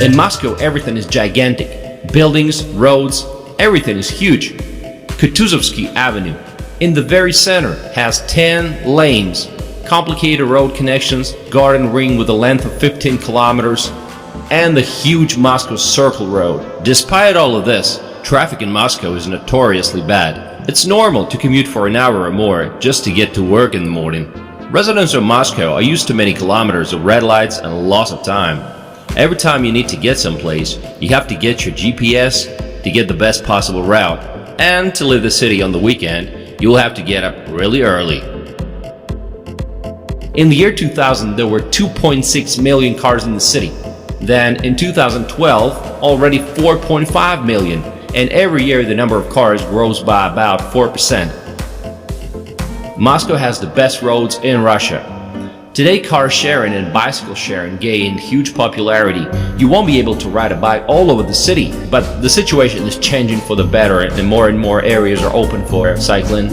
In Moscow, everything is gigantic. Buildings, roads, everything is huge. Kutuzovsky Avenue, in the very center, has 10 lanes, complicated road connections, garden ring with a length of 15 kilometers, and the huge Moscow Circle Road. Despite all of this, traffic in Moscow is notoriously bad. It's normal to commute for an hour or more just to get to work in the morning. Residents of Moscow are used to many kilometers of red lights and loss of time. Every time you need to get someplace, you have to get your GPS to get the best possible route. And to leave the city on the weekend, you'll have to get up really early. In the year 2000, there were 2.6 million cars in the city. Then in 2012, already 4.5 million. And every year the number of cars grows by about 4%. Moscow has the best roads in Russia. Today, car sharing and bicycle sharing gained huge popularity. You won't be able to ride a bike all over the city, but the situation is changing for the better and more areas are open for cycling.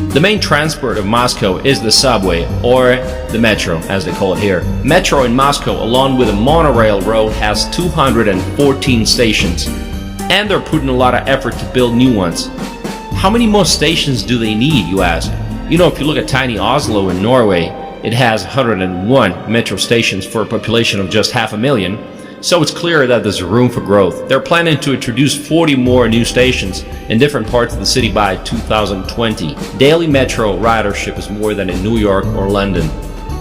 The main transport of Moscow is the subway, or the metro as they call it here. Metro in Moscow, along with a monorail road, has 214 stations. And they're putting a lot of effort to build new ones. How many more stations do they need, you ask? You know, if you look at tiny Oslo in Norway, it has 101 metro stations for a population of just 500,000, so it's clear that there's room for growth. They're planning to introduce 40 more new stations in different parts of the city by 2020. Daily metro ridership is more than in New York or London.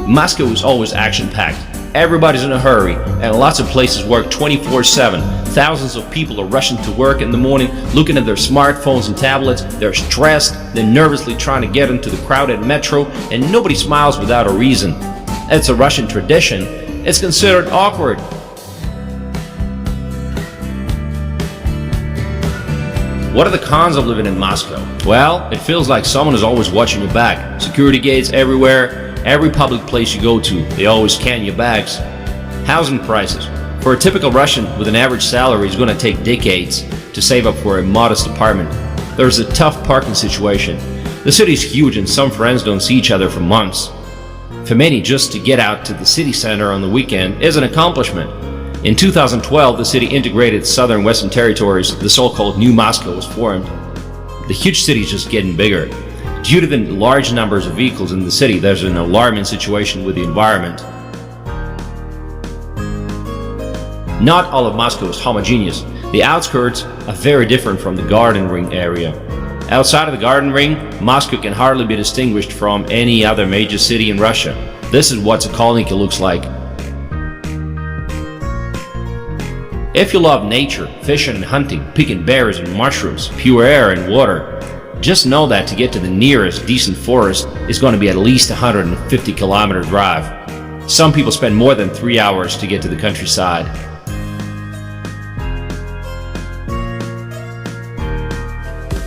Moscow is always action-packed. Everybody's in a hurry, and lots of places work 24/7. Thousands of people are rushing to work in the morning, looking at their smartphones and tablets. They're stressed, they're nervously trying to get into the crowded metro, and nobody smiles without a reason. It's a Russian tradition. It's considered awkward. What are the cons of living in Moscow? Well, it feels like someone is always watching your back. Security gates everywhere. Every public place you go to, they always scan your bags. Housing prices. For a typical Russian with an average salary, it's going to take decades to save up for a modest apartment. There's a tough parking situation. The city is huge and some friends don't see each other for months. For many, just to get out to the city center on the weekend is an accomplishment. In 2012, the city integrated southern western territories. The so-called New Moscow was formed. The huge city is just getting bigger. Due to the large numbers of vehicles in the city, there's an alarming situation with the environment. Not all of Moscow is homogeneous. The outskirts are very different from the garden ring area. Outside of the garden ring, Moscow can hardly be distinguished from any other major city in Russia. This is what Sokolniki looks like. If you love nature, fishing and hunting, picking berries and mushrooms, pure air and water, just know that to get to the nearest decent forest is going to be at least a 150-kilometer drive. Some people spend more than 3 hours to get to the countryside.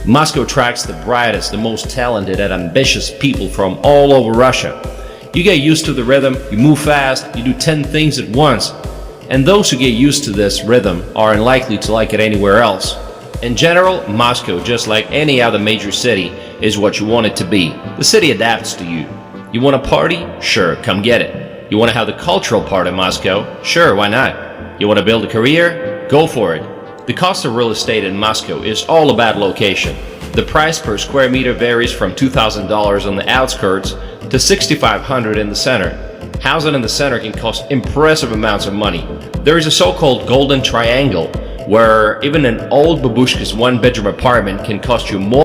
Moscow attracts the brightest, the most talented and ambitious people from all over Russia. You get used to the rhythm, you move fast, you do 10 things at once. And those who get used to this rhythm are unlikely to like it anywhere else. In general, Moscow, just like any other major city, is what you want it to be. The city adapts to you. You want a party? Sure, come get it. You want to have the cultural part of Moscow? Sure, why not? You want to build a career? Go for it. The cost of real estate in Moscow is all about location. The price per square meter varies from $2,000 on the outskirts to $6,500 in the center. Housing in the center can cost impressive amounts of money. There is a so-called golden triangle, where even an old babushka's one-bedroom apartment can cost you more